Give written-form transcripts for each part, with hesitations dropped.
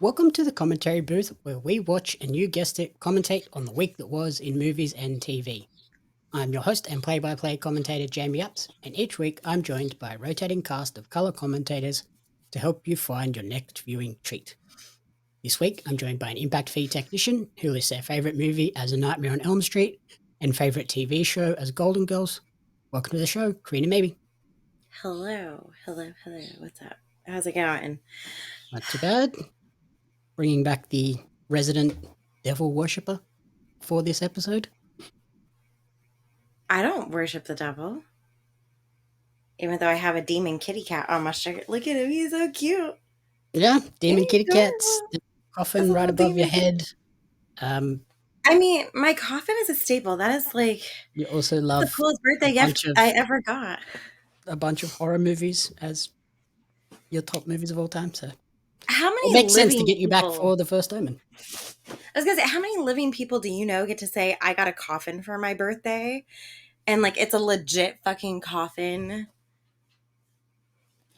Welcome to the commentary booth where we watch and you guessed it, commentate on the week that was in movies and TV. I'm your host and play-by-play commentator Jamie Apps, and each week I'm joined by a rotating cast of colour commentators to help you find your next viewing treat. This week I'm joined by an impact fee technician who lists their favourite movie as A Nightmare on Elm Street and favourite TV show as Golden Girls. Welcome to the show, Karina Maybe. Hello. What's up? How's it going? Not too bad. Bringing back the resident devil worshipper for this episode. I don't worship the devil. Even though I have a demon kitty cat on my shirt. Look at him. He's so cute. Yeah, demon kitty cats, Adorable. the It's coffin a right little above your demon kitty. head. I mean, my coffin is a staple. That is like You also the love coolest a birthday bunch gift of I ever got. horror movies as your top movies of all time. So How it many makes sense to living get you back people? for the First Omen. I was gonna say, how many living people do you know get to say I got a coffin for my birthday? And like it's a legit fucking coffin.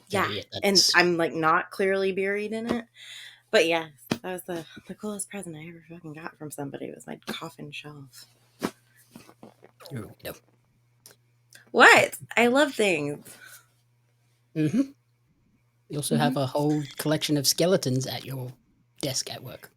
Yeah. Yeah, And that's I'm like not clearly buried in it. But yeah, that was the coolest present I ever fucking got from somebody. It was my coffin shelf. you know. What? I love things. Mm-hmm. You also have a whole collection of skeletons at your desk at work.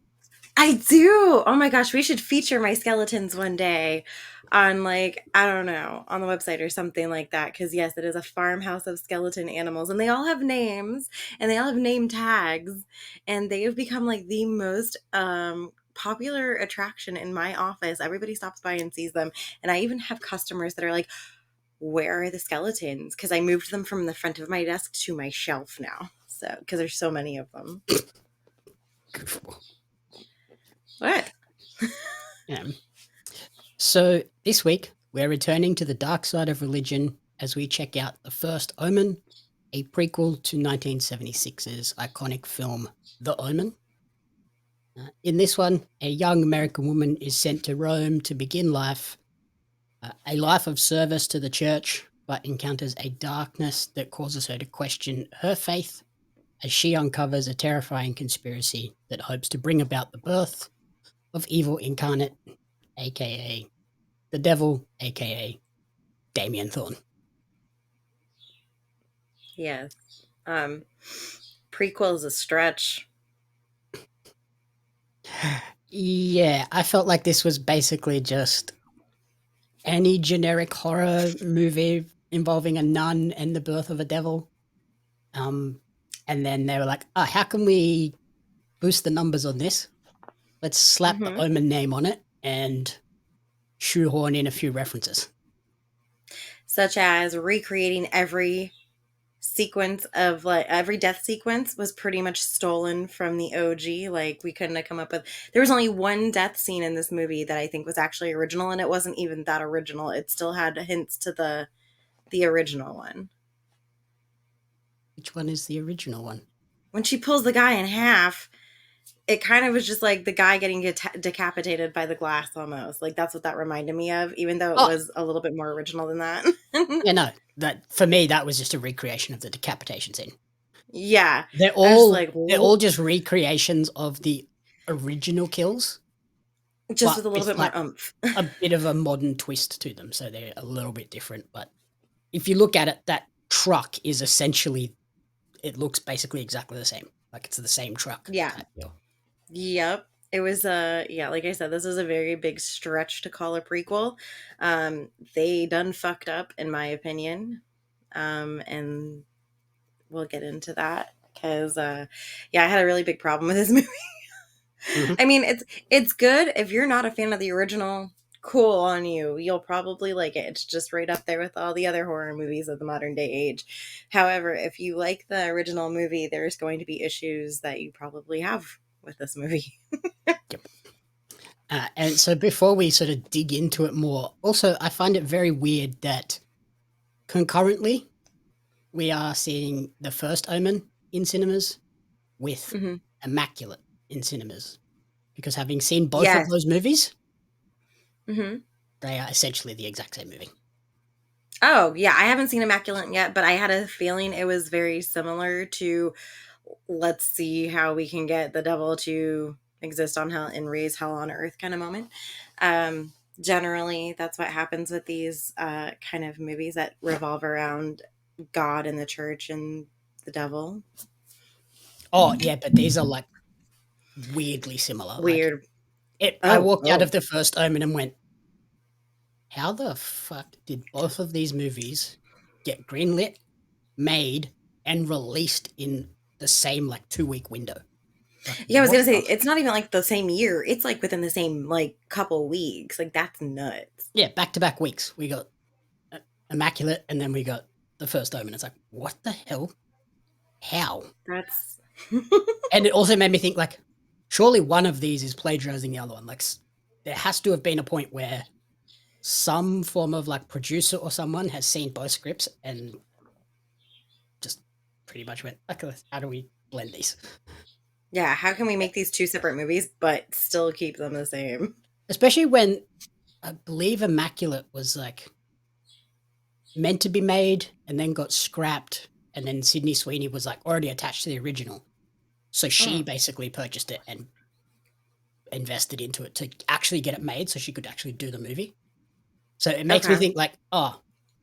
I do. Oh my gosh, we should feature my skeletons one day on like, I don't know, on the website or something like that. Cause yes, it is a farmhouse of skeleton animals and they all have names and they all have name tags and they have become like the most popular attraction in my office. Everybody stops by and sees them. And I even have customers that are like, where are the skeletons? Because I moved them from the front of my desk to my shelf now. So, because there's so many of them. What? Yeah. So this week we're returning to the dark side of religion as we check out The First Omen, a prequel to 1976's iconic film The Omen. In this one, a young American woman is sent to Rome to begin a life of service to the church, but encounters a darkness that causes her to question her faith as she uncovers a terrifying conspiracy that hopes to bring about the birth of evil incarnate, aka the devil, aka Damien Thorn. Yes. Prequel is a stretch. Yeah, I felt like this was basically just any generic horror movie involving a nun and the birth of a devil. And then they were like, oh, how can we boost the numbers on this? Let's slap the Omen name on it and shoehorn in a few references. Such as recreating every sequence of like every death sequence was pretty much stolen from the OG. Like we couldn't have come up with there was only one death scene in this movie that I think was actually original and it wasn't even that original. It still had hints to the original one. Which one is the original one? When she pulls the guy in half, it kind of was just like the guy getting decapitated by the glass almost. Like that's what that reminded me of, even though it Oh, was a little bit more original than that. yeah, no. That for me, that was just a recreation of the decapitation scene. Yeah. They're I was just all like, they're all just recreations of the original kills, just but with a little with bit more like oomph. a bit of a modern twist to them. So they're a little bit different. But if you look at it, that truck is essentially it looks basically exactly the same. Like it's the same truck Yeah. type deal. Yep. It was yeah, like I said, this is a very big stretch to call a prequel. They done fucked up in my opinion. And we'll get into that because yeah, I had a really big problem with this movie. Mhm. I mean, it's good if you're not a fan of the original. Cool on you. You'll probably like it. It's just right up there with all the other horror movies of the modern day age. However, if you like the original movie, there's going to be issues that you probably have with this movie. And so before we sort of dig into it more, also I find it very weird that concurrently we are seeing the first Omen in cinemas with Hmm. Immaculate in cinemas because having seen both of Yes. those movies, Hmm. they are essentially the exact same movie. Oh, yeah. I haven't seen Immaculate yet, but I had a feeling it was very similar to let's see how we can get the devil to exist on hell and raise hell on earth kind of moment. Generally, that's what happens with these kind of movies that revolve around God and the church and the devil. Oh yeah, but these are like weirdly similar. Like Weird. I Oh, walked out of oh. the First Omen and went, how the fuck did both of these movies get greenlit, made, and released in the same like 2 week window? Like Yeah, I was what gonna say the it's not even like the same year. It's like within the same like couple weeks. Like that's nuts. yeah, back to back weeks. We got Immaculate and then we got the First Omen. It's like, what the hell? How? That's And it also made me think like, surely one of these is plagiarizing the other one. Like there has to have been a point where some form of like producer or someone has seen both scripts and just pretty much went, okay, how do we blend these? yeah. How can we make these two separate movies but still keep them the same? Especially when I believe Immaculate was like meant to be made and then got scrapped, and then Sydney Sweeney was like already attached to the original. So she Oh, basically purchased it and invested into it to actually get it made so she could actually do the movie. So it makes me okay. think like, oh,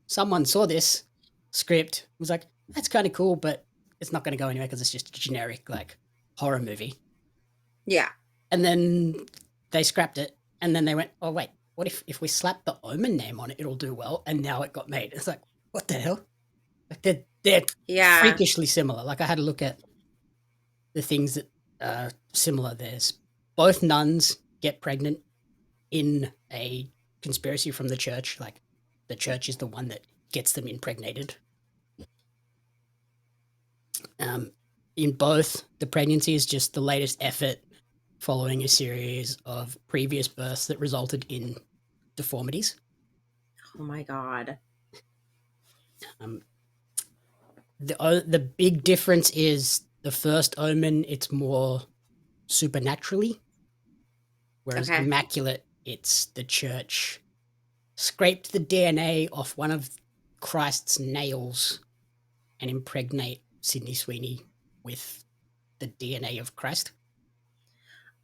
someone saw this script, was like, that's kind of cool, but it's not going to go anywhere because it's just a generic like horror movie. Yeah. And then they scrapped it, and then they went, oh wait, what if we slap the Omen name on it, it'll do well, and now it got made. It's like, what the hell? Like they're Yeah. freakishly similar. Like I had to look at the things that are similar. There's both nuns get pregnant in a conspiracy from the church. Like the church is the one that gets them impregnated. Um, in both, the pregnancy is just the latest effort following a series of previous births that resulted in deformities. Oh my god. Um, the big difference is the First Omen. It's more supernaturally, whereas Okay. Immaculate, it's the church scraped the DNA off one of Christ's nails and impregnate Sydney Sweeney with the DNA of Christ.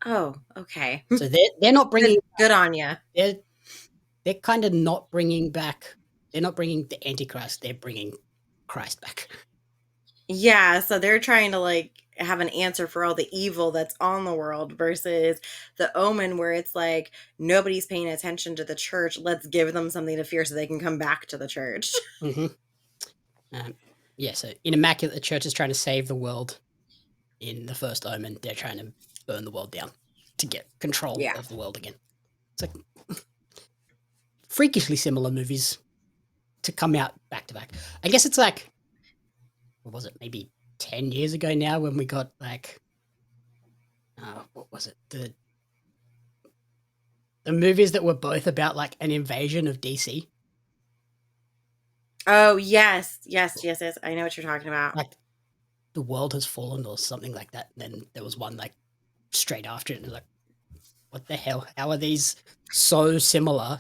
Oh, okay. So they're not bringing Good on you. they're they're kind of not bringing back. They're not bringing the Antichrist. They're bringing Christ back. Yeah, so they're trying to like have an answer for all the evil that's on the world versus the Omen where it's like nobody's paying attention to the church. Let's give them something to fear so they can come back to the church. Mm-hmm. Yeah. So in Immaculate, the church is trying to save the world. In the First Omen, they're trying to burn the world down to get control Yeah. of the world again. It's like freakishly similar movies to come out back to back. I guess it's like, what was it? Maybe 10 years ago now when we got like, what was it? The movies that were both about like an invasion of DC. Oh, yes. Yes, yes, yes. I know what you're talking about. Like the world has fallen or something like that. And then there was one like straight after it, and it was like, what the hell? How are these so similar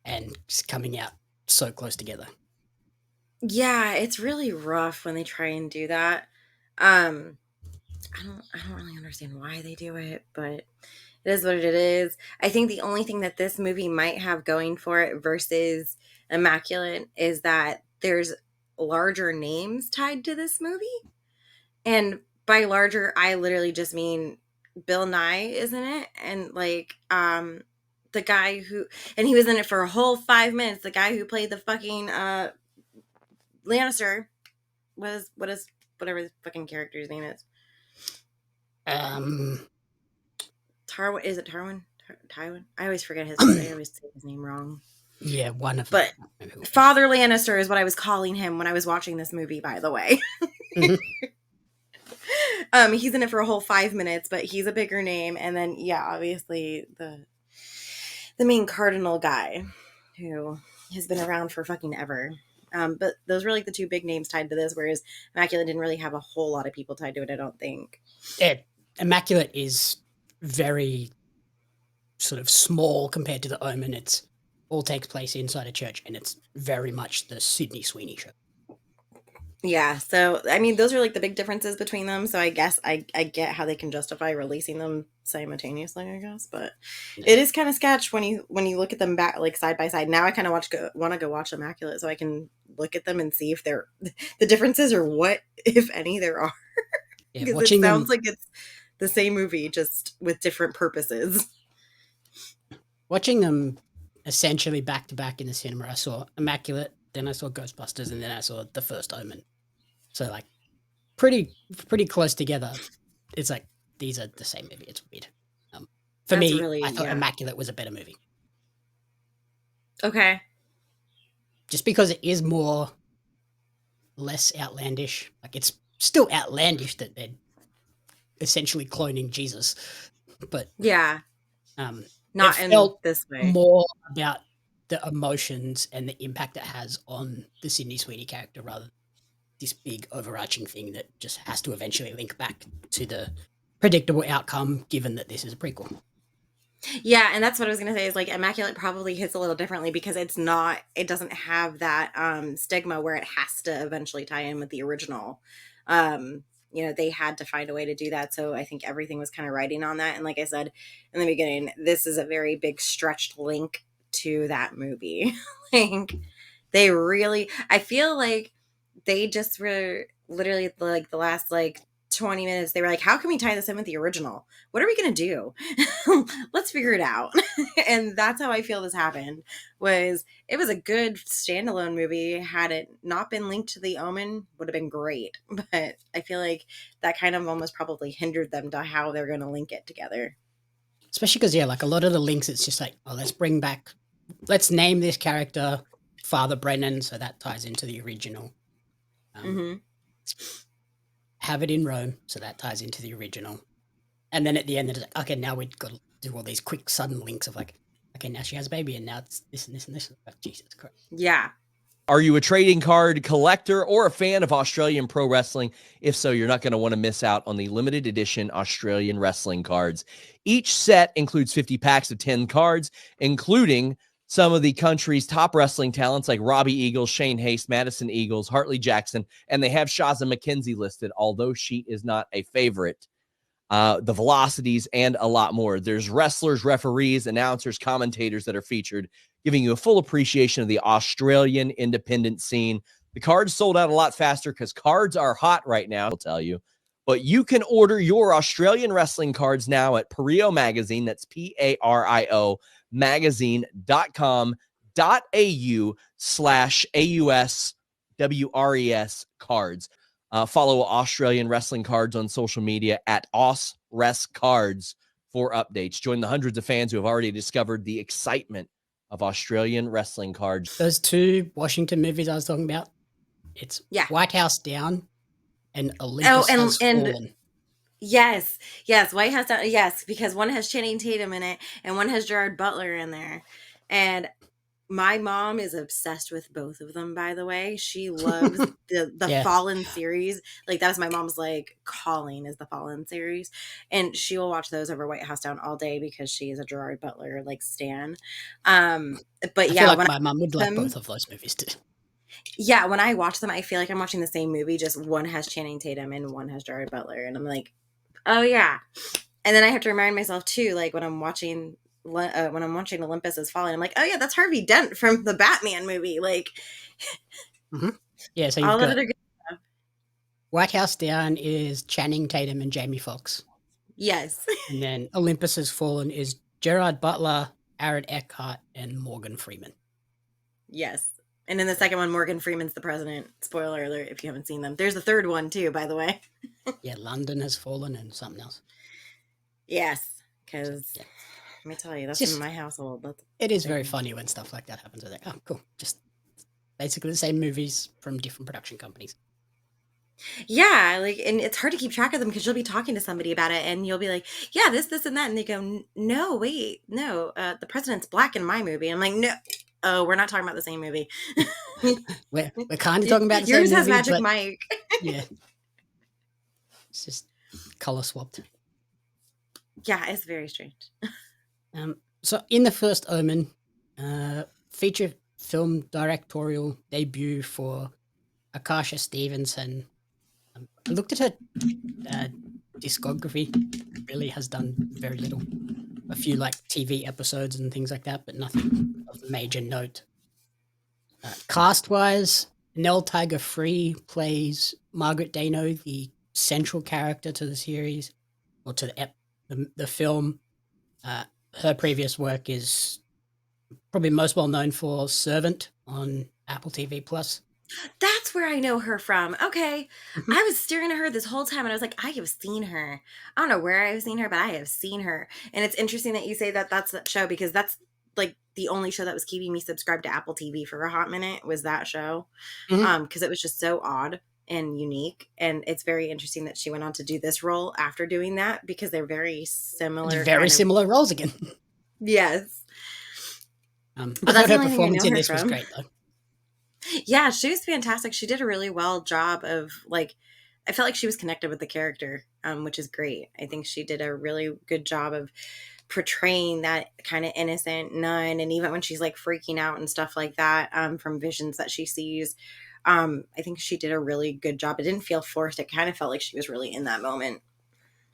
and coming out so close together? Yeah, it's really rough when they try and do that. Um I don't really understand why they do it, but it is what it is. I think the only thing that this movie might have going for it versus Immaculate is that there's larger names tied to this movie. And by larger, I literally just mean Bill Nye is in it. And like, the guy who, and he was in it for a whole 5 minutes. The guy who played the fucking, Lannister what is, whatever the fucking character's name is. Um, Tarwin, is it Tarwin? Tywin? I always forget I always say his name wrong. yeah, one of them. But Father Lannister is what I was calling him when I was watching this movie, by the way. Mhm. He's in it for a whole 5 minutes, but he's a bigger name. And then, yeah, obviously the main cardinal guy who has been around for fucking ever. But those were like the two big names tied to this, whereas Immaculate didn't really have a whole lot of people tied to it, I don't think. Yeah, Immaculate is very sort of small compared to the Omen. It's all takes place inside a church, and it's very much the Sydney Sweeney show. Yeah, so I mean, those are like the big differences between them. So I guess I get how they can justify releasing them simultaneously, I guess. But Yeah. it is kind of sketch when you look at them back like side by side. Now I kind of want to go watch Immaculate so I can look at them and see if they're the differences or what, if any, there are. Yeah, Because it watching sounds them like it's the same movie just with different purposes. watching them essentially back to back in the cinema. I saw Immaculate, then I saw Ghostbusters, and then I saw The First Omen. So like pretty close together. It's like these are the same movie. It's weird. For That's me, really, I thought yeah. Immaculate was a better movie Okay. just because it is more less outlandish. Like it's still outlandish that they're essentially cloning Jesus, but Yeah. um, it Not in felt this way. more about the emotions and the impact it has on the Sydney Sweeney character rather than this big overarching thing that just has to eventually link back to the predictable outcome given that this is a prequel. Yeah, and that's what I was gonna say is like Immaculate probably hits a little differently because it doesn't have that stigma where it has to eventually tie in with the original. They had to find a way to do that. So I think everything was kind of riding on that. And like I said in the beginning, this is a very big stretched link to that movie. Like they really I feel like they just were literally like the last like 20 minutes, they were like, how can we tie this in with the original? What are we going to do? Let's figure it out. And that's how I feel this happened. Was it was a good standalone movie. Had it not been linked to the Omen, would have been great. But I feel like that kind of almost probably hindered them to how they're going to link it together. Especially because, yeah, like a lot of the links, it's just like, oh, let's name this character Father Brennan, so that ties into the original. Um, Hmm. have it in Rome, so that ties into the original. And then at the end, it's like, okay, now we've got to do all these quick, sudden links of like, okay, now she has a baby, and now it's this and this and this. Like, Jesus Christ. Yeah. Are you a trading card collector or a fan of Australian pro wrestling? If so, you're not going to want to miss out on the limited edition Australian wrestling cards. Each set includes 50 packs of 10 cards, including some of the country's top wrestling talents like Robbie Eagles, Shane Haste, Madison Eagles, Hartley Jackson, and they have Shaza McKenzie listed, although she is not a favorite. The velocities, and a lot more. There's wrestlers, referees, announcers, commentators that are featured, giving you a full appreciation of the Australian independent scene. The cards sold out a lot faster because cards are hot right now, I'll tell you. But you can order your Australian wrestling cards now at Pario Magazine. That's PARIO magazine.com.au/AUSWRES cards. Follow Australian Wrestling Cards on social media at AusResCards for updates. Join the hundreds of fans who have already discovered the excitement of Australian wrestling cards. Those two Washington movies I was talking about, it's Yeah. White House Down and Oh, Olympus Has and Fallen. yes, yes, White House Down. Yes, because one has Channing Tatum in it, and one has Gerard Butler in there. And my mom is obsessed with both of them. By the way, she loves the Yeah. Fallen series. Like that was my mom's like calling is the Fallen series, and she will watch those over White House Down all day because she is a Gerard Butler like stan. But I feel yeah, like when I my mum would watch like them, both of those movies too. yeah, when I watch them, I feel like I'm watching the same movie. Just one has Channing Tatum and one has Gerard Butler, and I'm like, oh yeah. And then I have to remind myself too, like when I'm watching Olympus Has Fallen, I'm like, oh yeah, that's Harvey Dent from the Batman movie. Like Mm-hmm. Yeah, so you've all that got other good stuff. White House Down is Channing Tatum and Jamie Foxx. Yes. And then Olympus Has Fallen is Gerard Butler, Aaron Eckhart, and Morgan Freeman. Yes. And in the second one, Morgan Freeman's the president. Spoiler alert if you haven't seen them. There's a third one too, by the way. Yeah, London Has Fallen and something else. Yes. Because Yeah. let me tell you, that's Just, in my household. it is very funny when stuff like that happens. It's like, oh, cool. Just basically the same movies from different production companies. Yeah, like, and it's hard to keep track of them because you'll be talking to somebody about it, and you'll be like, "Yeah, this, and that," and they go, "No, wait, no, the president's black in my movie." I'm like, "No, oh, we're not talking about the same movie. We're kind of talking about the same Yours has movie, Magic but Mike." yeah, it's just color swapped. Yeah, it's very strange. So in the First Omen, feature film directorial debut for Akasha Stevenson. I looked at her discography. Really has done very little. A few like TV episodes and things like that, but nothing of major note. Cast-wise, Nell Tiger Free plays Margaret Dano, the central character to the series, or to the film. Her previous work is probably most well known for Servant on Apple TV Plus. That's where I know her from. Okay. Mhm. I was staring at her this whole time and I was like, I have seen her. I don't know where I've seen her, but I have seen her. And it's interesting that you say that that's that show because that's like the only show that was keeping me subscribed to Apple TV for a hot minute was that show. Mhm. Because it was just so odd and unique. And it's very interesting that she went on to do this role after doing that because they're very similar. Very similar roles again. Yes. I But thought that's the her only thing I performance know in her this was from. great, though. Yeah, she was fantastic. She did a really well job of like I felt like she was connected with the character, which is great. I think she did a really good job of portraying that kind of innocent nun, and even when she's like freaking out and stuff like that, from visions that she sees, I think she did a really good job. It didn't feel forced. It kind of felt like she was really in that moment.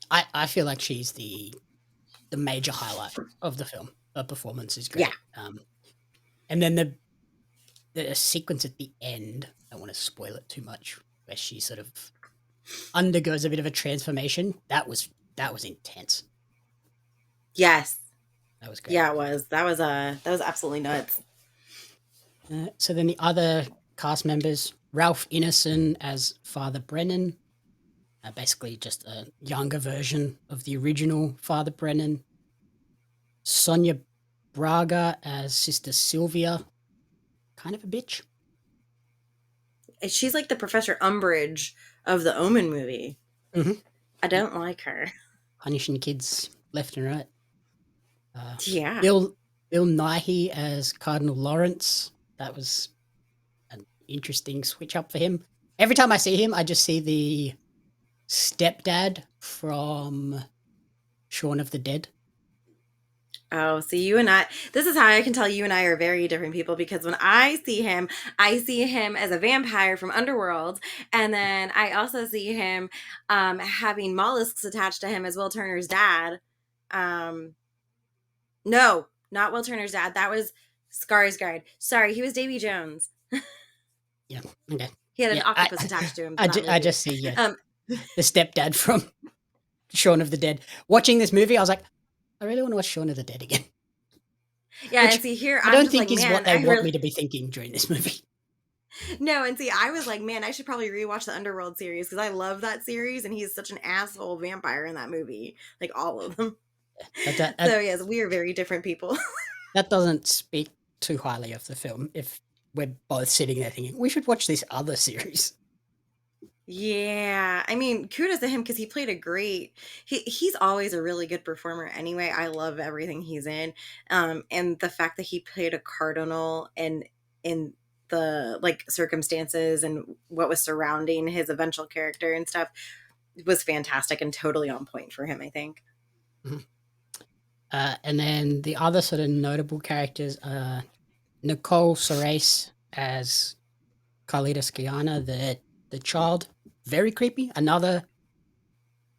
I feel like she's the major highlight of the film. Her performance is Yeah. great. And then the sequence at the end, I don't want to spoil it too much, where she sort of undergoes a bit of a transformation. That was intense. Yes. That was great. Yeah, it was. That was absolutely nuts. So then the other cast members, Ralph Ineson as Father Brennan, basically just a younger version of the original Father Brennan. Sonia Braga as Sister Sylvia, kind of a bitch. She's like the Professor Umbridge of the Omen movie. Mhm. I don't like her. Punishing kids left and right. Yeah. Bill Nighy as Cardinal Lawrence. That was an interesting switch up for him. Every time I see him, I just see the stepdad from Shaun of the Dead. Oh, so you and I, this is how I can tell you and I are very different people because when I see him as a vampire from Underworld. And then I also see him having mollusks attached to him as Will Turner's dad. No, not Will Turner's dad. That was Skarsgård. Sorry, he was Davy Jones. Yeah. Okay. He had an Yeah. octopus attached to him. I just see the stepdad from Shaun of the Dead. Watching this movie, I was like, I really want to watch Shaun of the Dead again. Yeah, Which and see here, I I'm don't just think like, is man, what they I want really me to be thinking during this movie. No, and see, I was like, man, I should probably rewatch the Underworld series because I love that series, and he's such an asshole vampire in that movie, like all of them. So yes, we are very different people. That doesn't speak too highly of the film. If we're both sitting there thinking we should watch this other series. Yeah, I mean, kudos to him because he played a great. He's always a really good performer. Anyway, I love everything he's in, and the fact that he played a cardinal and in the like circumstances and what was surrounding his eventual character and stuff was fantastic and totally on point for him. I think. Mhm. And then the other sort of notable characters are Nicole Sorais as Carlita Skiana, the child, very creepy. Another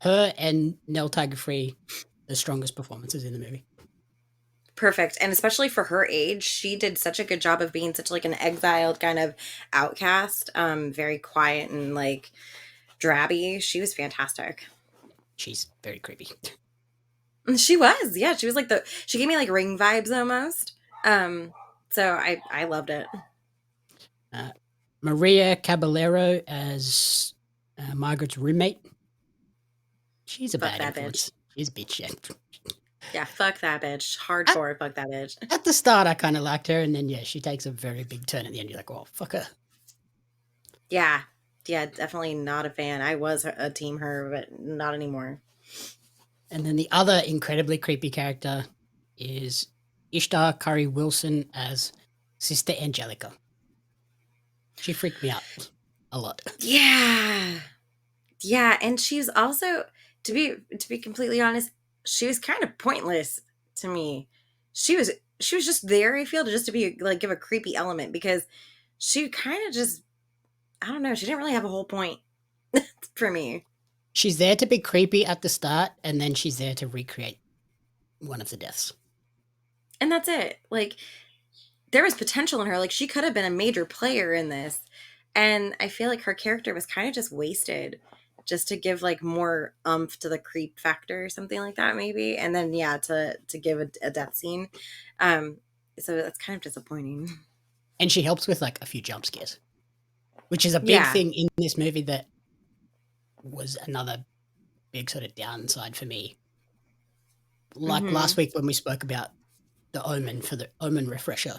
her and Nell Tiger Free, the strongest performances in the movie. Perfect. And especially for her age, she did such a good job of being such like an exiled kind of outcast, very quiet and like drabby. She was fantastic. She's very creepy. She was, yeah. She was like she gave me like Ring vibes almost. So I loved it. Maria Caballero as Margaret's roommate. She's a Fuck bad that influence. bitch. She's a bitch, yeah. Yeah, fuck that bitch. Hardcore, fuck that bitch. At the start, I kind of liked her, and then, yeah, she takes a very big turn at the end. You're like, oh, fuck her. Yeah. Yeah, definitely not a fan. I was a team her, but not anymore. And then the other incredibly creepy character is Ishtar Curry Wilson as Sister Angelica. She freaked me out a lot. Yeah. Yeah, and she's also to be completely honest, she was kind of pointless to me. She was just there, I feel, to just to be like give a creepy element because she kind of just I don't know. She didn't really have a whole point for me. She's there to be creepy at the start, and then she's there to recreate one of the deaths. And that's it. Like, there was potential in her. Like, she could have been a major player in this. And I feel like her character was kind of just wasted just to give like more umph to the creep factor or something like that, maybe. And then, yeah, to give a death scene. So that's kind of disappointing. And she helps with like a few jump scares, which is a big Yeah. thing in this movie that was another big sort of downside for me. Like last week when we spoke about the Omen for the Omen refresher,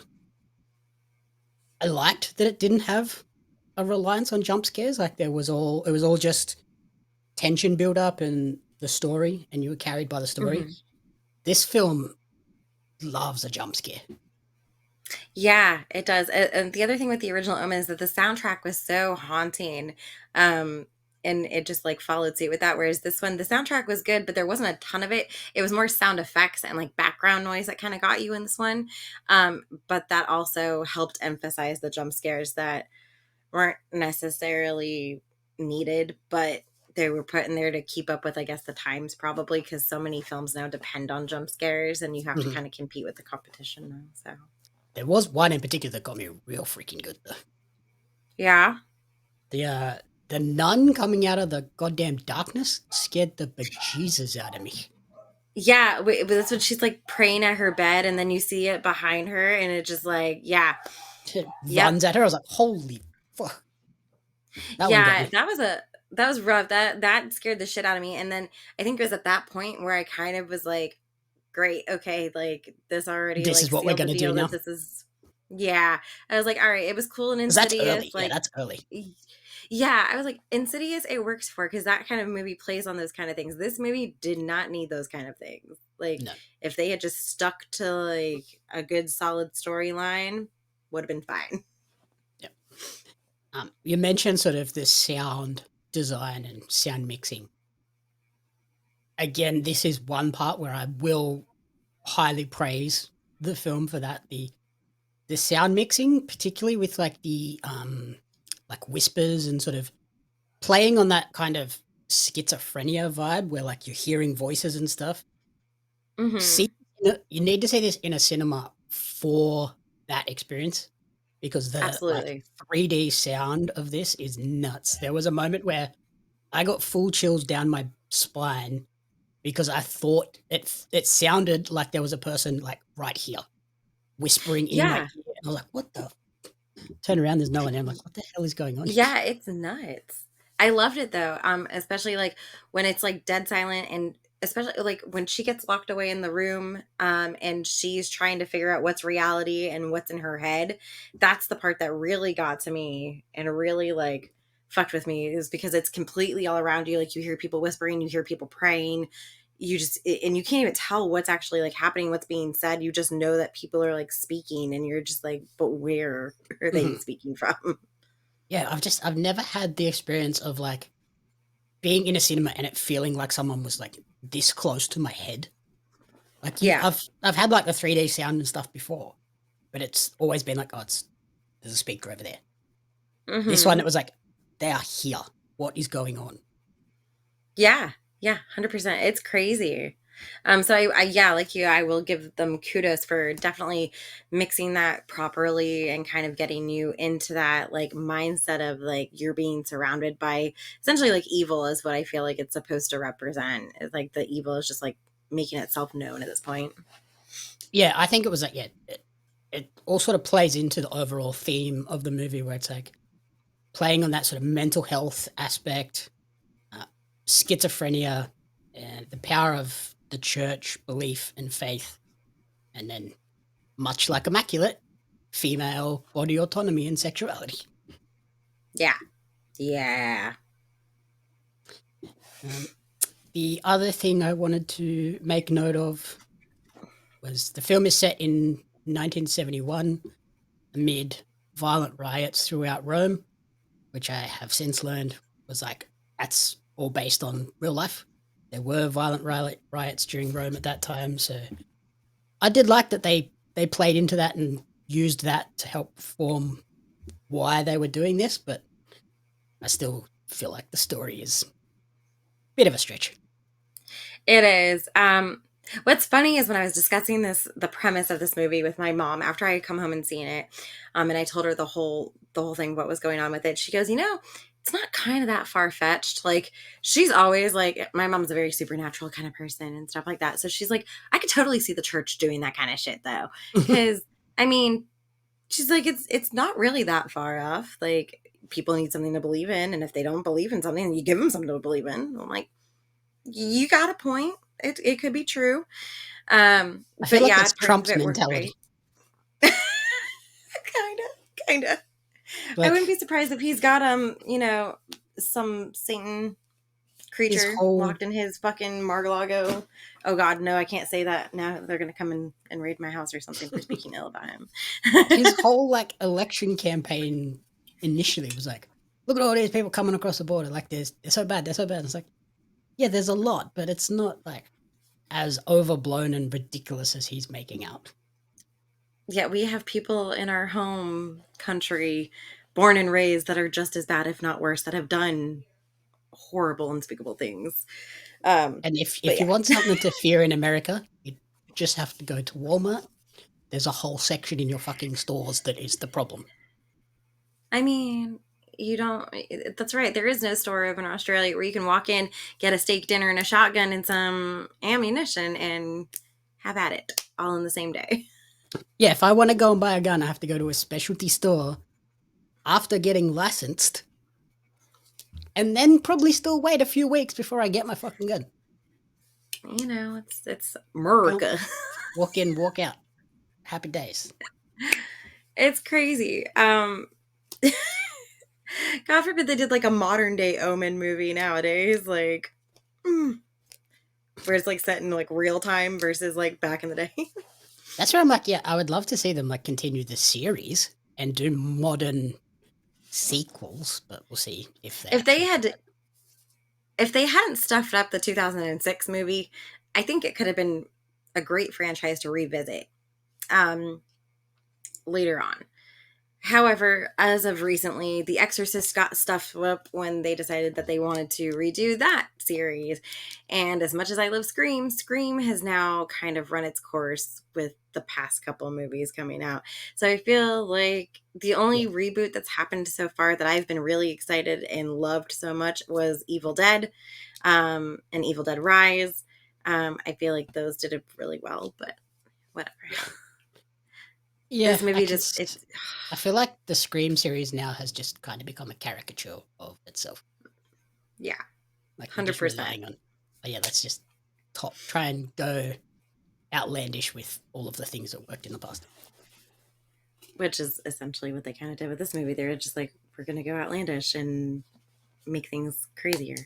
I liked that it didn't have a reliance on jump scares. Like it was all just tension build up and the story, and you were carried by the story. This film loves a jump scare. Yeah, it does. And the other thing with the original Omen is that the soundtrack was so haunting. And it just like followed suit with that. Whereas this one, the soundtrack was good, but there wasn't a ton of it. It was more sound effects and like background noise that kind of got you in this one. But that also helped emphasize the jump scares that weren't necessarily needed, but they were put in there to keep up with, I guess, the times probably, because so many films now depend on jump scares and you have to kind of compete with the competition now. So there was one in particular that got me real freaking good though. Yeah. The nun coming out of the goddamn darkness scared the bejesus out of me. Yeah, but that's when she's like praying at her bed, and then you see it behind her, and it just like, it runs at her. I was like, holy fuck. That was rough. That scared the shit out of me. And then I think it was at that point where I kind of was like, great, okay, like this already This like is what we're gonna do now. This is I was like, all right, it was cool and Insidious. That's early. Like, that's early. Yeah, I was like, Insidious, it works for, because that kind of movie plays on those kind of things. This movie did not need those kind of things. Like, if they had just stuck to like a good solid storyline, would have been fine. Yeah. You mentioned sort of the sound design and sound mixing. Again, this is one part where I will highly praise the film for that. The sound mixing, particularly with like the like whispers and sort of playing on that kind of schizophrenia vibe where like you're hearing voices and stuff. See, you need to see this in a cinema for that experience, because the like 3D sound of this is nuts. There was a moment where I got full chills down my spine because I thought it sounded like there was a person like right here whispering in my ear. And I was like, what the? Turn around, there's no one. I'm like, what the hell is going on? Yeah, it's nuts. I loved it though. Especially like when it's like dead silent, and especially like when she gets locked away in the room, and she's trying to figure out what's reality and what's in her head. That's the part that really got to me and really like fucked with me, is because it's completely all around you. Like you hear people whispering, you hear people praying, and you can't even tell what's actually like happening, what's being said. You just know that people are like speaking, and you're just like, but where are they speaking from? Yeah, I've never had the experience of like being in a cinema and it feeling like someone was like this close to my head. Like I've had like the 3D sound and stuff before, but it's always been like, there's a speaker over there. This one, it was like, they are here. What is going on? Yeah, 100%. It's crazy. So I like you, I will give them kudos for definitely mixing that properly and kind of getting you into that like mindset of like you're being surrounded by essentially like evil is what I feel like it's supposed to represent. It's like the evil is just like making itself known at this point. Yeah, I think it was like, it all sort of plays into the overall theme of the movie, where it's like playing on that sort of mental health aspect, schizophrenia, and the power of the church belief and faith, and then much like Immaculate, female body autonomy and sexuality. Yeah. The other thing I wanted to make note of was the film is set in 1971 amid violent riots throughout Rome, which I have since learned was like, that's all based on real life. There were violent riots during Rome at that time, so I did like that they played into that and used that to help form why they were doing this. But I still feel like the story is a bit of a stretch. It is. What's funny is when I was discussing the premise of this movie with my mom after I had come home and seen it, and I told her the whole thing, what was going on with it. She goes, it's not kind of that far fetched. Like, she's always like, my mom's a very supernatural kind of person and stuff like that. So she's like, I could totally see the church doing that kind of shit though, because I mean, she's like, it's not really that far off. Like, people need something to believe in, and if they don't believe in something, you give them something to believe in. I'm like, you got a point. It could be true. I feel But like yeah, that's parts of Trump's it were mentality. great. Kind of. I Like, wouldn't be surprised if he's got some Satan creature whole locked in his fucking Mar-a-Lago. Oh God, no, I can't say that. Now they're gonna come and raid my house or something for speaking ill about him. his whole like election campaign initially was like, look at all these people coming across the border. Like, they're so bad. They're so bad. And it's like, yeah, there's a lot, but it's not like as overblown and ridiculous as he's making out. Yeah, we have people in our home country, born and raised, that are just as bad, if not worse, that have done horrible, unspeakable things. And if But you yeah, want something to fear in America, you just have to go to Walmart. There's a whole section in your fucking stores that is the problem. I mean, you don't. That's right. There is no store over in Australia where you can walk in, get a steak dinner and a shotgun and some ammunition, and have at it all in the same day. Yeah, if I want to go and buy a gun, I have to go to a specialty store after getting licensed, and then probably still wait a few weeks before I get my fucking gun. It's America. Walk in, walk out. Happy days. It's crazy. God forbid they did like a modern day Omen movie nowadays, like where it's like set in like real time versus like back in the day. That's where I'm like, yeah, I would love to see them like continue the series and do modern sequels, but we'll see if they If they hadn't stuffed up the 2006 movie, I think it could have been a great franchise to revisit later on. However, as of recently, The Exorcist got stuffed up when they decided that they wanted to redo that series. And as much as I love Scream, Scream has now kind of run its course with the past couple movies coming out. So I feel like the only reboot that's happened so far that I've been really excited and loved so much was Evil Dead and Evil Dead Rise. I feel like those did it really well, but whatever. Yeah, This movie it's I feel like the Scream series now has just kind of become a caricature of itself. yeah, Like, we're just 100%. relying on, oh yeah, let's just try and go outlandish with all of the things that worked in the past. Which is essentially what they kind of did with this movie. They were just like, we're going to go outlandish and make things crazier.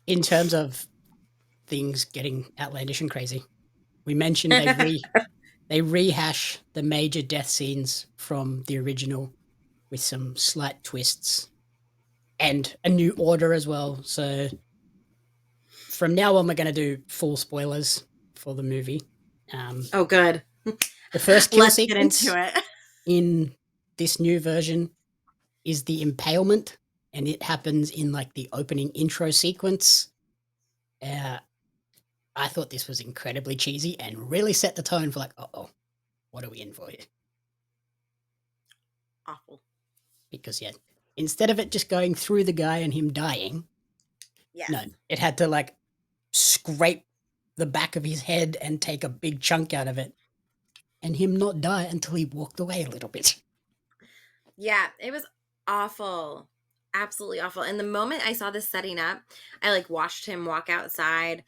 In terms of things getting outlandish and crazy, we mentioned they rehash the major death scenes from the original with some slight twists and a new order as well. So from now on, we're going to do full spoilers for the movie. Oh, good. The first kill Let's sequence get into it. in this new version is the impalement, and it happens in like the opening intro sequence. I thought this was incredibly cheesy and really set the tone for like, oh, what are we in for here? Awful. Because yeah, instead of it just going through the guy and him dying, Yes. no, it had to like scrape the back of his head and take a big chunk out of it, and him not die until he walked away a little bit. Yeah, it was awful. Absolutely awful. And the moment I saw this setting up, I like watched him walk outside,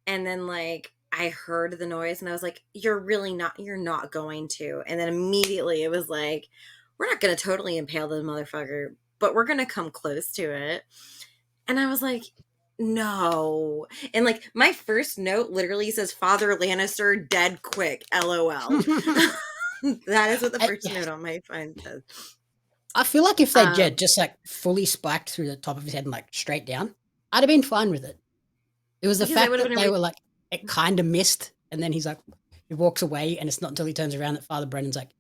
and then like I heard the noise and I was like, you're not going to. And then immediately it was like, we're not going to totally impale the motherfucker, but we're going to come close to it. And I was like, no. And like my first note literally says Father Lannister dead quick, LOL. That is what the first note on my phone says. I feel like if they just like fully spiked through the top of his head and like straight down, I'd have been fine with it. It was the fact that they were like, it kind of missed, and then he's like, he walks away, and it's not until he turns around that Father Brennan's like,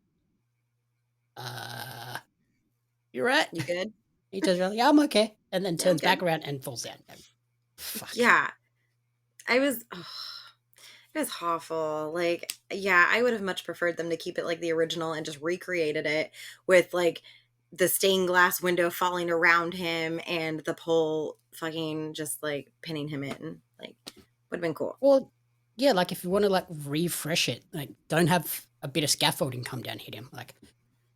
you're right. You good? He turns around, yeah, I'm okay, and then Yeah, turns I'm back good. around and falls down. Fuck. Yeah, I was. It was awful. Like, yeah, I would have much preferred them to keep it like the original and just recreated it with like the stained glass window falling around him and the pole fucking just like pinning him in. Like, would have been cool. Well, yeah, like if you want to like refresh it, like don't have a bit of scaffolding come down hit him. Like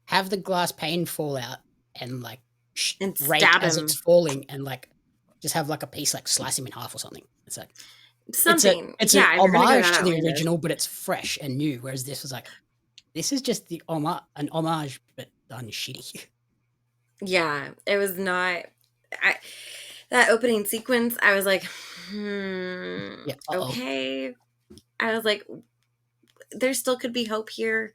have the glass pane fall out and like And break stab as it's him. falling, and like just have like a piece like slice him in half or something. It's like Something. it's an Yeah, if you're gonna go homage that to the outlandish. original, but it's fresh and new. Whereas this was like, this is just the an homage, but done shitty. Yeah, it was not. I that opening sequence, I was like, Yeah. okay. I was like, there still could be hope here.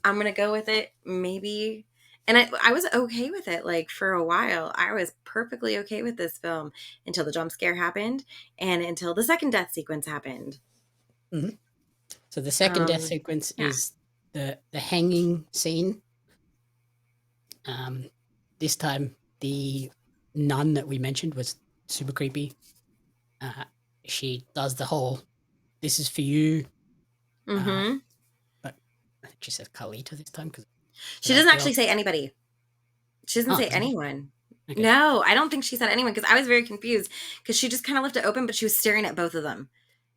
I'm gonna go with it, maybe. And I was okay with it, like for a while. I was perfectly okay with this film until the jump scare happened and until the second death sequence happened. Mm-hmm. So the second death Um, sequence yeah. is the hanging scene. This time the nun that we mentioned was super creepy. She does the whole "this is for you," Mm-hmm. but I think she says Carlita this time because She doesn't actually say anybody. She doesn't say doesn't she? anyone. Okay. No, I don't think she said anyone because I was very confused because she just kind of left it open, but she was staring at both of them.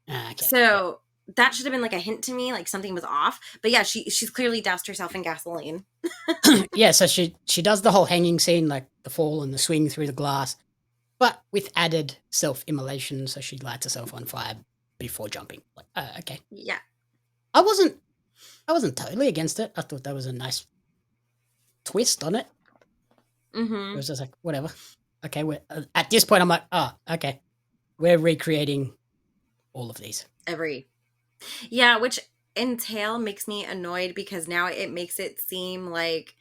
Okay. So that should have been like a hint to me, like something was off. But yeah, she's clearly doused herself in gasoline. Yeah, so she does the whole hanging scene, like the fall and the swing through the glass, but with added self-immolation, so she lights herself on fire before jumping. Like, okay. Yeah. I wasn't totally against it. I thought that was a nice twist on it. Mm-hmm. It was just like, whatever. Okay, we're at this point I'm like, oh, okay. We're recreating all of these. Yeah, which entail makes me annoyed because now it makes it seem like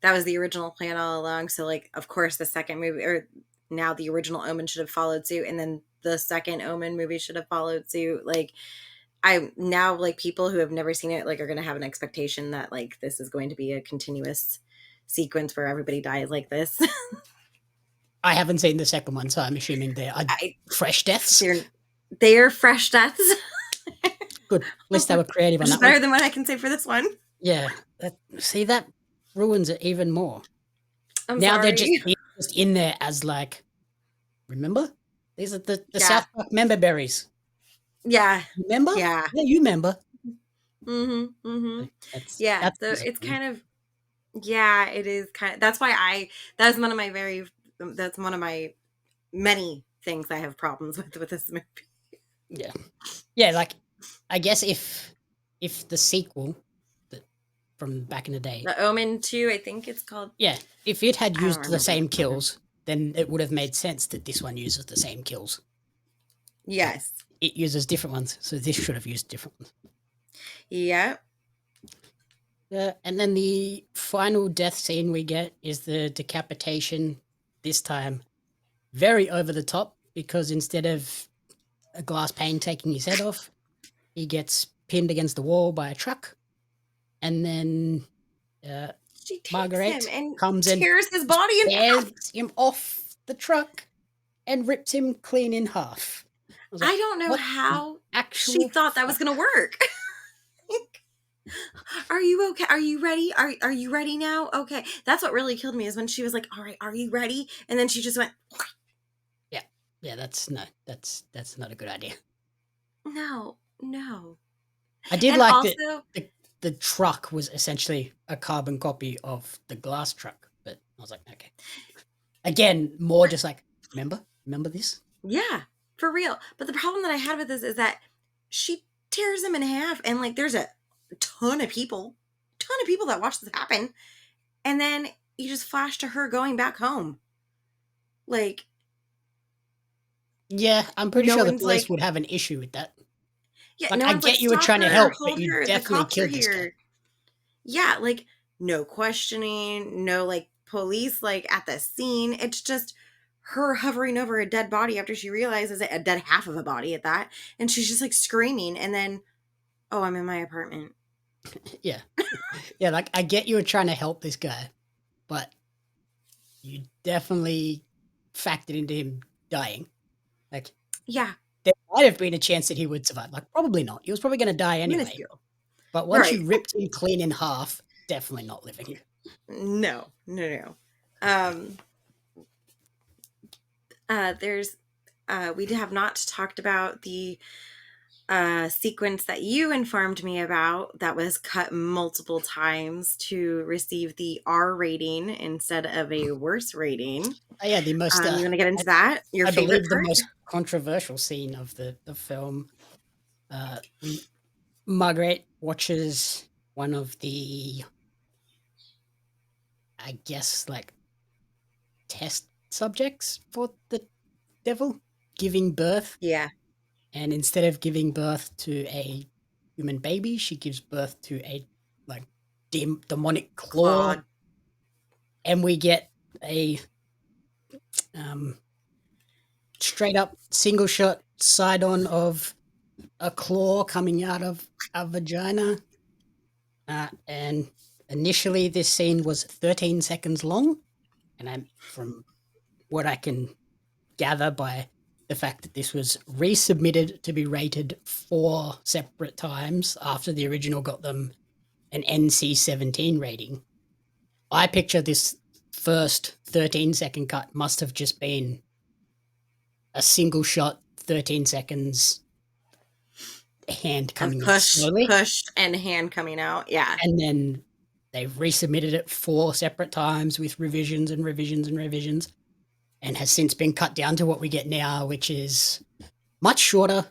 that was the original plan all along. So like of course the second movie or now the original Omen should have followed suit and then the second Omen movie should have followed suit. Like I now like people who have never seen it like are gonna have an expectation that like this is going to be a continuous sequence where everybody dies like this. I haven't seen the second one, so I'm assuming they're fresh deaths. They're fresh deaths. Good. At least they were creative on Which that is better one. than what I can say for this one. Yeah. See, that ruins it even more. I'm now sorry. they're just in there as like, remember? These are the South Park member berries. Yeah. Remember? Yeah. Yeah, you remember. Mm-hmm. Mm-hmm. That's So it's kind of, yeah, it is kind of, that's one of my many things I have problems with this movie. Yeah. Yeah, like, I guess if the sequel from back in the day. The Omen 2, I think it's called. Yeah. If it had used the same kills, then it would have made sense that this one uses the same kills. Yes. It uses different ones, so this should have used different ones. Yeah. And then the final death scene we get is the decapitation, this time very over the top, because instead of a glass pane taking his head off, he gets pinned against the wall by a truck. And then she takes Margaret him and comes tears his body in half. tears him off the truck and rips him clean in half. I don't know how she thought that was going to work. Are you okay? Are you ready? Are you ready now? Okay. That's what really killed me is when she was like, all right, are you ready? And then she just went. Yeah, that's not a good idea. No. I did like that the truck was essentially a carbon copy of the glass truck, but I was like, okay. Again, more just like, remember this? Yeah, for real. But the problem that I had with this is that she tears him in half, and like there's a ton of people that watch this happen, and then you just flash to her going back home. Like, yeah, I'm pretty sure the police would have an issue with that. Yeah, like, I get you were trying to help, but you definitely killed this guy. Yeah, like no questioning, no like police like at the scene. It's just her hovering over a dead body after she realizes a dead half of a body at that, and she's just like screaming, and then, oh, I'm in my apartment. Yeah, like I get you were trying to help this guy, but you definitely factored into him dying. Like, Yeah, there might have been a chance that he would survive. Like, probably not. He was probably going to die anyway. minuscule. But once Right. you ripped him clean in half, definitely not living. No. There's we have not talked about the sequence that you informed me about that was cut multiple times to receive the R rating instead of a worse rating. Oh, yeah, the most. You want to get into that? Your I favorite believe the part? most controversial scene of the film. Margaret watches one of the, I guess, like test subjects for the devil giving birth. Yeah. And instead of giving birth to a human baby, she gives birth to a like demonic claw. Claude. And we get a straight up single shot side on of a claw coming out of a vagina. And initially, this scene was 13 seconds long. And from what I can gather by the fact that this was resubmitted to be rated 4 separate times after the original got them an NC-17 rating, I picture this first 13-second cut must have just been a single shot, 13 seconds, hand coming in slowly. Push, and hand coming out. Yeah. And then they've resubmitted it 4 separate times with revisions and revisions and revisions, and has since been cut down to what we get now, which is much shorter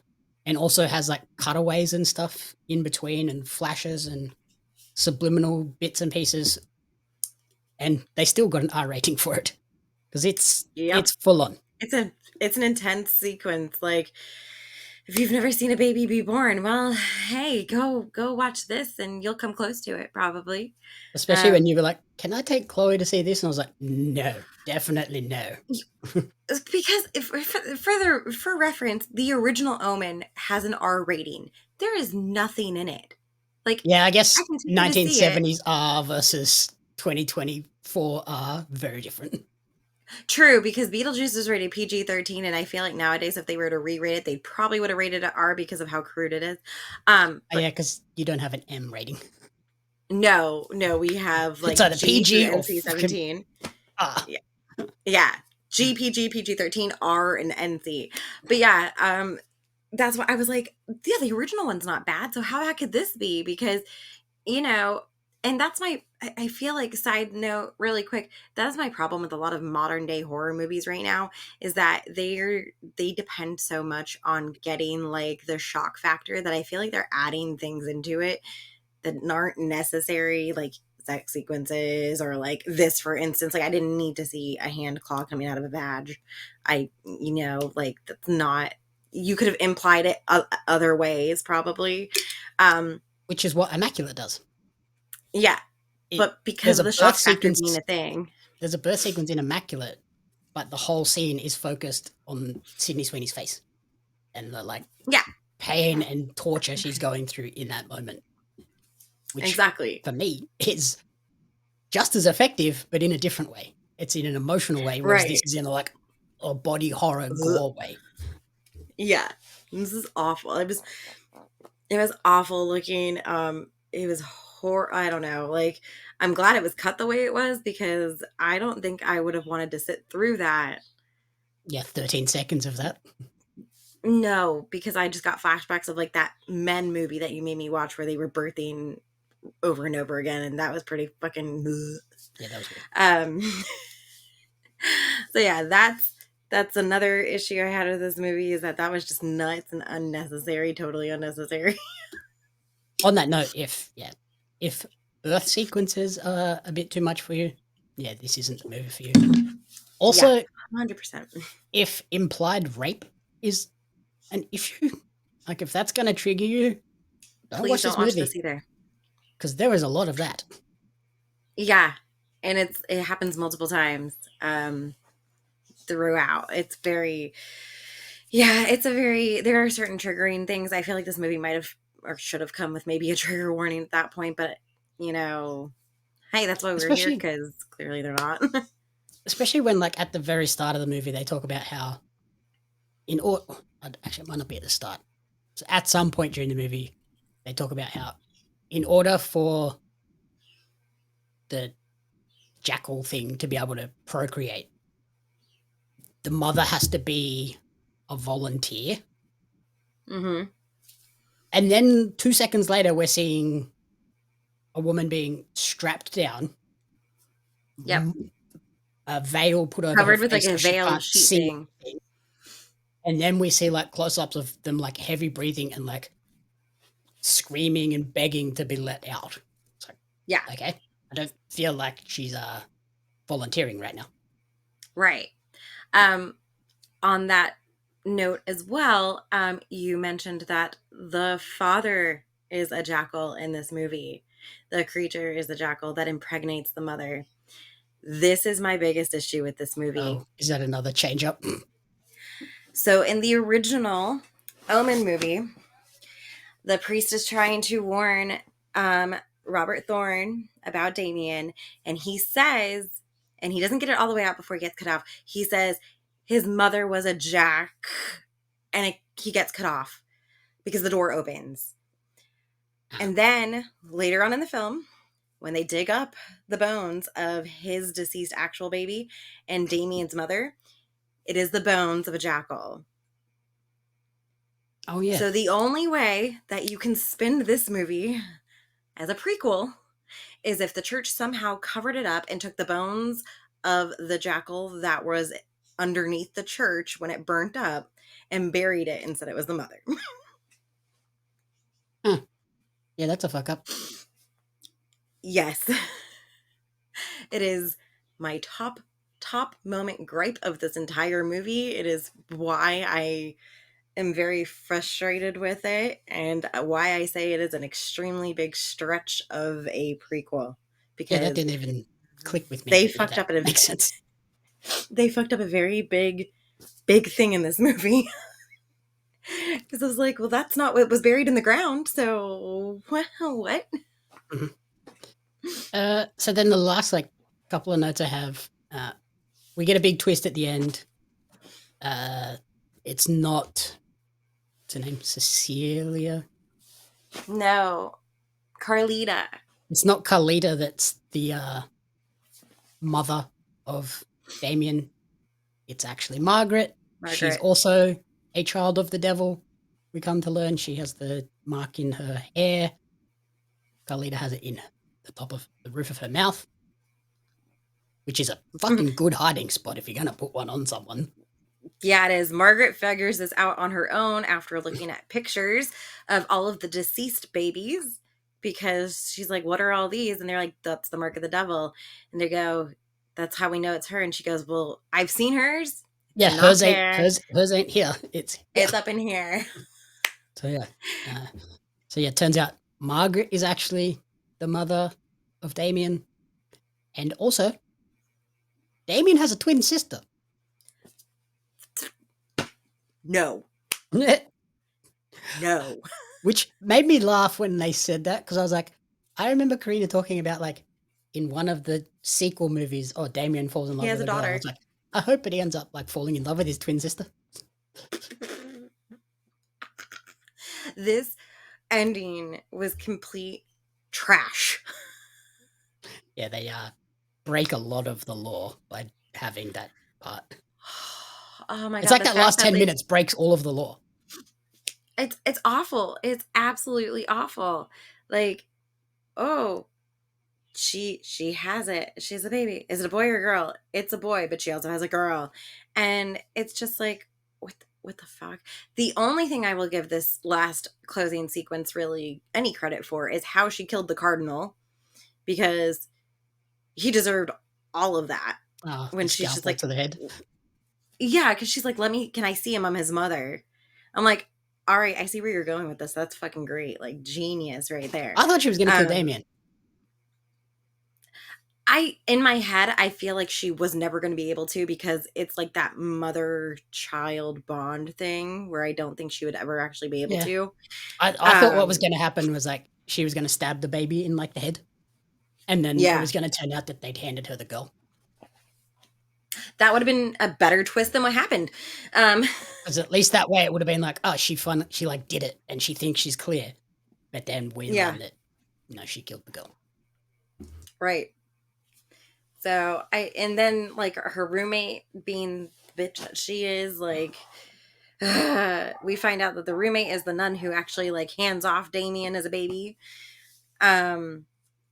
and also has like cutaways and stuff in between and flashes and subliminal bits and pieces. And they still got an R rating for it because it's full on. It's an intense sequence. Like, if you've never seen a baby be born, well, hey, go watch this and you'll come close to it probably. Especially when you were like, can I take Chloe to see this? And I was like, no, definitely no. Because for reference, the original Omen has an R rating. There is nothing in it. Like, yeah, I guess I can take you to see 1970s R versus 2024 R, very different. True, because Beetlejuice is rated PG-13, and I feel like nowadays if they were to re-rate it, they probably would have rated it R because of how crude it is. Yeah, because you don't have an M rating. No, we have like it's either G PG or NC-17. R. Yeah. G, PG, PG-13, R, and NC. But yeah, that's why I was like, yeah, the original one's not bad, so how bad could this be? Because, and that's I feel like, side note really quick, that's my problem with a lot of modern day horror movies right now, is that they depend so much on getting like the shock factor that I feel like they're adding things into it that aren't necessary, like sex sequences or like this, for instance. Like, I didn't need to see a hand claw coming out of a vag. Like, that's not, you could have implied it other ways probably. Which is what Immaculate does. Yeah. But because of the shock factor being a thing. There's a birth sequence in Immaculate, but the whole scene is focused on Sydney Sweeney's face and the pain and torture she's going through in that moment. Which, exactly, for me, is just as effective, but in a different way. It's in an emotional way, whereas this is in a body horror gore way. Yeah, this is awful. It was awful looking. It was I don't know. Like, I'm glad it was cut the way it was, because I don't think I would have wanted to sit through that. Yeah, 13 seconds of that. No, because I just got flashbacks of like that Men movie that you made me watch where they were birthing over and over again, and that was pretty fucking. Yeah, that was weird. So yeah, that's another issue I had with this movie, is that was just nuts and unnecessary, totally unnecessary. On that note, if birth sequences are a bit too much for you, yeah, this isn't the movie for you. Also, 100%. If implied rape is an issue, like if that's going to trigger you, please don't watch this either. Because there is a lot of that. Yeah, and it happens multiple times throughout. It's very, there are certain triggering things. I feel like this movie might have or should have come with maybe a trigger warning at that point, but hey, that's why we're here, because clearly they're not. especially when, like, at the very start of the movie, they talk about how actually, it might not be at the start. So at some point during the movie, they talk about how in order for the jackal thing to be able to procreate, the mother has to be a volunteer. Mm-hmm. And then 2 seconds later, we're seeing a woman being strapped down. Yep. A veil put over her Covered with like face a so she veil can't sheet see thing. anything. And then we see like close-ups of them like heavy breathing and like screaming and begging to be let out. It's like, Yeah. okay, I don't feel like she's volunteering right now. Right. On that note as well, you mentioned that the father is a jackal in this movie. The creature is a jackal that impregnates the mother. This is my biggest issue with this movie. Oh, is that another change up? So in the original Omen movie, the priest is trying to warn Robert Thorn about Damien, and he says, and he doesn't get it all the way out before he gets cut off. He says his mother was a jack, and he gets cut off because the door opens. And then later on in the film, when they dig up the bones of his deceased actual baby and Damien's mother, it is the bones of a jackal. Oh, yeah. So the only way that you can spin this movie as a prequel is if the church somehow covered it up and took the bones of the jackal that was underneath the church when it burnt up and buried it and said it was the mother. Huh. Yeah, that's a fuck up. Yes. It is my top moment gripe of this entire movie. It is why I am very frustrated with it and why I say it is an extremely big stretch of a prequel. Because Yeah, that didn't even click with me. they but fucked that up at makes sense. They fucked up a very big thing in this movie. Because I was like, well, that's not what was buried in the ground. So, well, what? So then the last like couple of notes I have, we get a big twist at the end. It's not, what's her name? Cecilia? No. Carlita. It's not Carlita that's the mother of Damien. It's actually Margaret. She's also a child of the devil. We come to learn she has the mark in her hair. Carlita has it in the top of the roof of her mouth, which is a fucking good hiding spot if you're going to put one on someone. Yeah, it is. Margaret figures this out on her own after looking at pictures of all of the deceased babies because she's like, what are all these? And they're like, that's the mark of the devil. And they go, that's how we know it's her. And she goes, well, I've seen hers. Yeah, It's hers not ain't there. hers ain't here. It's up in here. So yeah. It turns out Margaret is actually the mother of Damien. And also, Damien has a twin sister. No. No. Which made me laugh when they said that, because I was like, I remember Karina talking about like in one of the sequel movies, Damien falls in love with a daughter. I was like, I hope he ends up like falling in love with his twin sister. This ending was complete trash. Yeah, they break a lot of the law by having that part. Oh my god. It's like that last 10 minutes breaks all of the law. It's awful. It's absolutely awful. Like, oh, she has it. She's a baby. Is it a boy or a girl? It's a boy, but she also has a girl. And it's just like, what the fuck? The only thing I will give this last closing sequence really any credit for is how she killed the cardinal, because he deserved all of that. When she's just like to the head. Yeah, because she's like, can I see him? I'm his mother. I'm like, all right, I see where you're going with this. That's fucking great. Like, genius right there. I thought she was going to kill Damien. In my head, I feel like she was never going to be able to, because it's like that mother-child bond thing where I don't think she would ever actually be able to. I thought what was going to happen was like she was going to stab the baby in like the head, and then it was going to turn out that they'd handed her the girl. that would have been a better twist than what happened. Because at least that way it would have been like, oh, she like did it and she thinks she's clear. But then we learn that, she killed the girl. Right. So and then like her roommate being the bitch that she is, like, we find out that the roommate is the nun who actually like hands off Damien as a baby.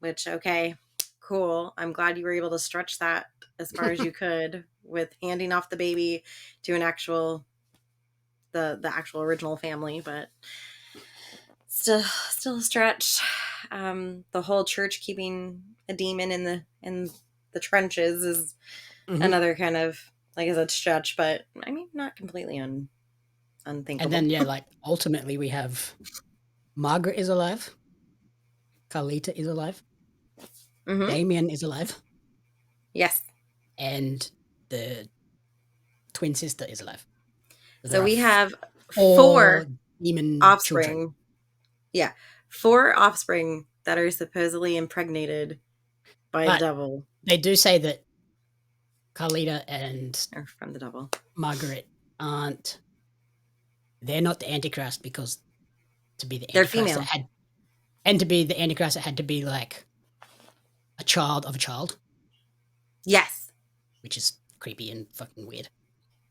Which, okay, cool. I'm glad you were able to stretch that as far as you could with handing off the baby to an actual, the actual original family, but still a stretch. The whole church keeping a demon in the trenches is another kind of, like I said, stretch, but I mean, not completely unthinkable. And then, like, ultimately we have Margaret is alive. Carlita is alive. Damien is alive. Yes. And the twin sister is alive. So we have 4 demon offspring. children. Yeah. 4 offspring that are supposedly impregnated by the devil. They do say that Carlita and or from the devil. Margaret they're not the Antichrist, because to be the they're Antichrist female. And to be the Antichrist, it had to be like a child of a child. Yes. Which is creepy and fucking weird.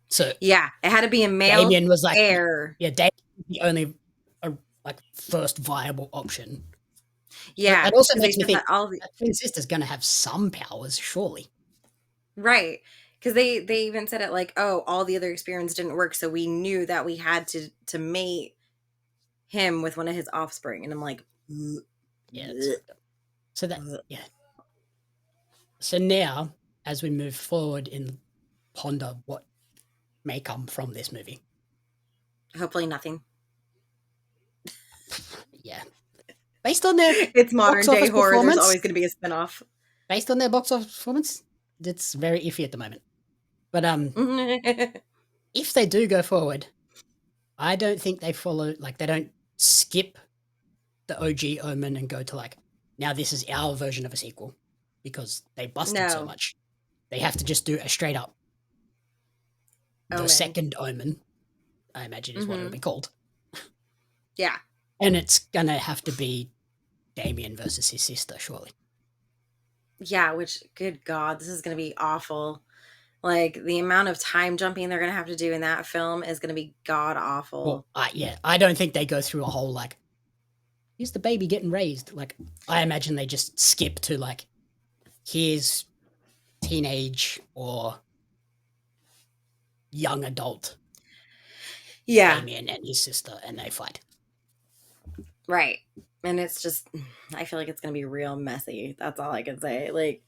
So yeah, it had to be a male Damien was like heir. Yeah, Damien was the only like first viable option. Yeah. It also makes me think that twin sister's gonna have some powers, surely. Right. Because they even said it like, oh, all the other experiments didn't work, so we knew that we had to mate him with one of his offspring. And I'm like, yeah. So that yeah. So now, as we move forward and ponder what may come from this movie, hopefully nothing. Yeah. Based on their it's modern day horror, there's always going to be a spinoff. Based on their box office performance, it's very iffy at the moment. But if they do go forward, I don't think they follow, like, they don't skip the OG Omen and go to like, now this is our version of a sequel, because they busted so much. They have to just do a straight up the second Omen, I imagine is what it'll be called. Yeah. And it's gonna have to be Damien versus his sister, surely. Yeah, which, good God, this is gonna be awful. Like, the amount of time jumping they're going to have to do in that film is going to be god-awful. Well, I don't think they go through a whole, like, here's the baby getting raised. Like, I imagine they just skip to, like, here's teenage or young adult Damien and his sister, and they fight. Right. And it's just, I feel like it's going to be real messy. That's all I can say. Like,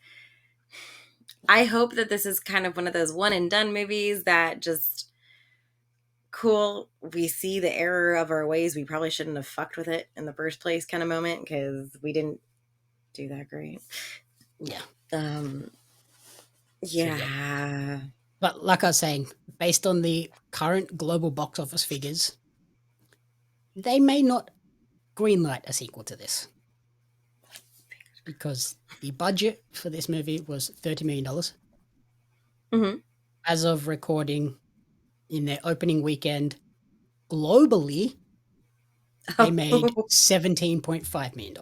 I hope that this is kind of one of those one and done movies that just, cool, we see the error of our ways. We probably shouldn't have fucked with it in the first place kind of moment, because we didn't do that great. Yeah. Yeah. But like I was saying, based on the current global box office figures, they may not greenlight a sequel to this. Because the budget for this movie was $30 million. Mm-hmm. As of recording, in their opening weekend, globally, they made $17.5 million.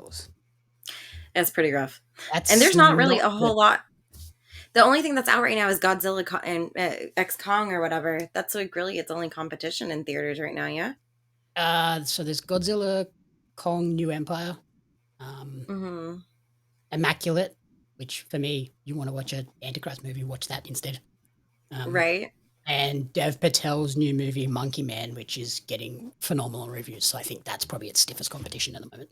That's pretty rough. And there's not really a whole lot. The only thing that's out right now is Godzilla and X Kong or whatever. That's like really its only competition in theaters right now, yeah? So there's Godzilla, Kong, New Empire. Immaculate, which for me, you want to watch an Antichrist movie, watch that instead. Right. And Dev Patel's new movie, Monkey Man, which is getting phenomenal reviews. So I think that's probably its stiffest competition at the moment.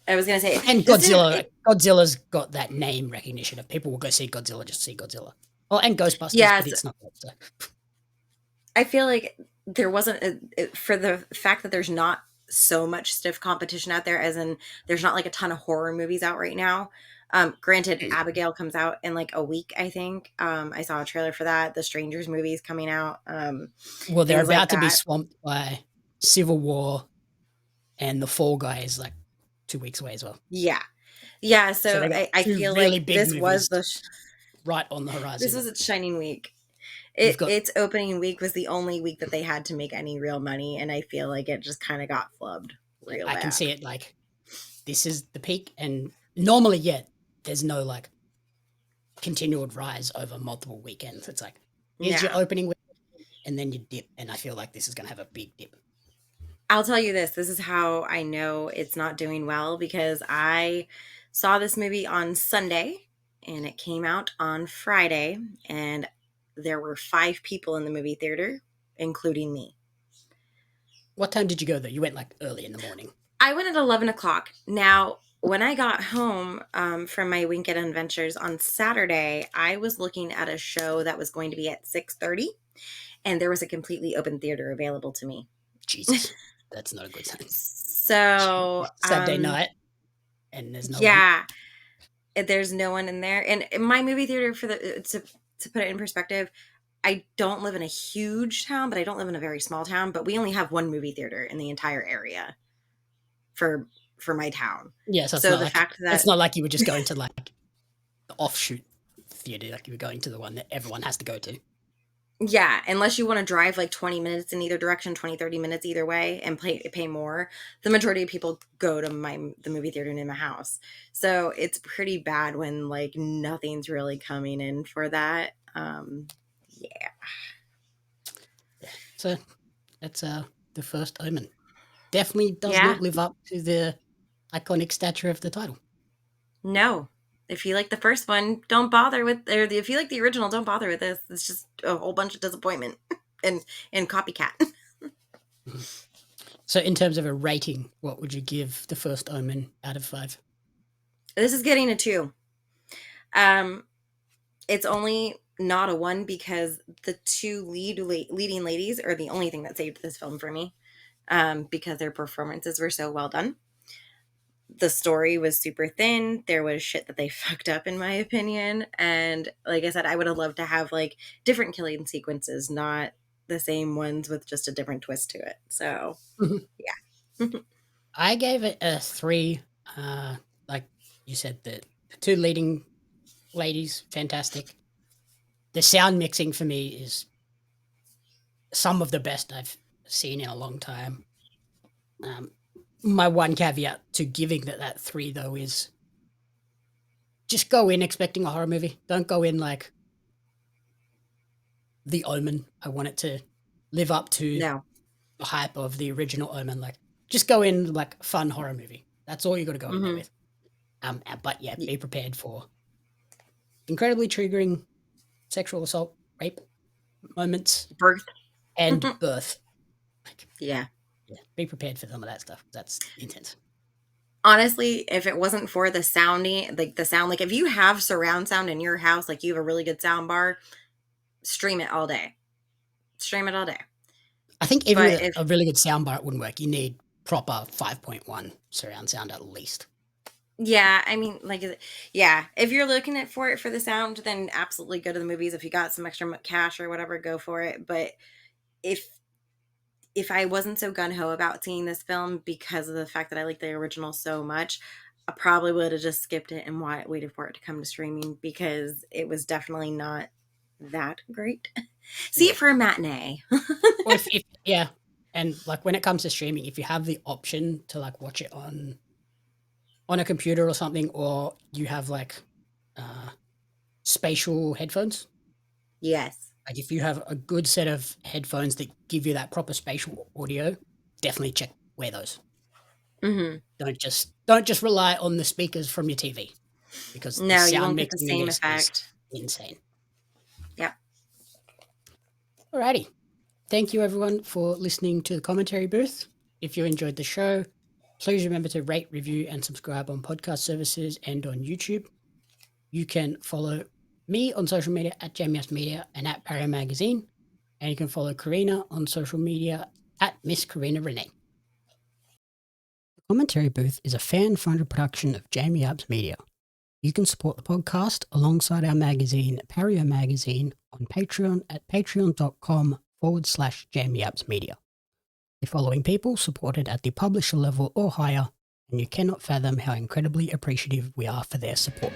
I was going to say. And Godzilla's got that name recognition of people will go see Godzilla just to see Godzilla. Oh, and Ghostbusters, but it's not good. So. I feel like there wasn't, for the fact that there's not so much stiff competition out there, as in there's not like a ton of horror movies out right now. Granted, Abigail comes out in like a week, I think. I saw a trailer for that. The Strangers movie is coming out. Well, they're about to be swamped by Civil War, and The Fall Guy is like 2 weeks away as well. Yeah. So I feel really like this was right on the horizon. This was its shining week. You've got Its opening week was the only week that they had to make any real money, and I feel like it just kind of got flubbed real I can bad. see it like this is the peak, and normally, there's no like continual rise over multiple weekends. It's like here's your Yeah. opening week, and then you dip, and I feel like this is gonna have a big dip. I'll tell you this. This is how I know it's not doing well, because I saw this movie on Sunday and it came out on Friday, and there were 5 people in the movie theater, including me. What time did you go though? You went like early in the morning. I went at 11 o'clock. Now, when I got home from my Winked Adventures on Saturday, I was looking at a show that was going to be at 6:30, and there was a completely open theater available to me. Jesus, that's not a good sign. So, Saturday night, and there's no one. yeah, there's no one in there. And my movie theater, to put it in perspective, I don't live in a huge town, but I don't live in a very small town. But we only have one movie theater in the entire area for my town. Yeah, so the fact that it's not like you were just going to like the offshoot theater, like you were going to the one that everyone has to go to. yeah, unless you want to drive like 20 minutes in either direction, 20, 30 minutes either way, and pay more, the majority of people go to the movie theater near my house. So it's pretty bad when like nothing's really coming in for that. Yeah. So that's the First Omen. Definitely does Yeah. not live up to the iconic stature of the title. No. If you like the first one, don't bother with, or if you like the original, don't bother with this. It's just a whole bunch of disappointment and copycat. So in terms of a rating, what would you give the First Omen out of 5? This is getting a 2. It's only not a 1 because the 2 leading ladies are the only thing that saved this film for me, because their performances were so well done. The story was super thin. There was shit that they fucked up, in my opinion. And like I said, I would have loved to have like different killing sequences, not the same ones with just a different twist to it. So, yeah. I gave it a 3. Like you said, the 2 leading ladies, fantastic. The sound mixing for me is some of the best I've seen in a long time. My one caveat to giving that 3 though is just go in expecting a horror movie. Don't go in like The Omen. I want it to live up to No. the hype of the original Omen. Like just go in like fun horror movie. That's all you got to go in there with. But yeah, be prepared for incredibly triggering sexual assault, rape moments, Birth. and birth. Like, Yeah. yeah, be prepared for some of that stuff. That's intense. Honestly, if it wasn't for the sounding, like the sound, like if you have surround sound in your house, like you have a really good sound bar, stream it all day. Stream it all day. I think even with a really good soundbar, it wouldn't work. You need proper 5.1 surround sound at least. Yeah, I mean, like, yeah, if you're looking at for the sound, then absolutely go to the movies. If you got some extra cash or whatever, go for it. But if I wasn't so gung-ho about seeing this film because of the fact that I like the original so much, I probably would have just skipped it and waited for it to come to streaming, because it was definitely not that great. See it for a matinee. Or yeah, and like when it comes to streaming, if you have the option to like watch it on a computer or something, or you have like spatial headphones. Yes. Like if you have a good set of headphones that give you that proper spatial audio, definitely wear those. Mm-hmm. Don't just rely on the speakers from your TV, because no, the sound you won't get the mixing same is effect. Insane. Yep. Alrighty. Thank you everyone for listening to the commentary booth. If you enjoyed the show, please remember to rate, review, and subscribe on podcast services and on YouTube. You can follow me on social media at JMS Media and at Pario Magazine. And you can follow Karina on social media at Miss Karina Renee. The Commentary Booth is a fan-funded production of Jamie Apps Media. You can support the podcast alongside our magazine, Pario Magazine, on Patreon at patreon.com/Jamie Apps Media. The following people supported at the publisher level or higher, and you cannot fathom how incredibly appreciative we are for their support.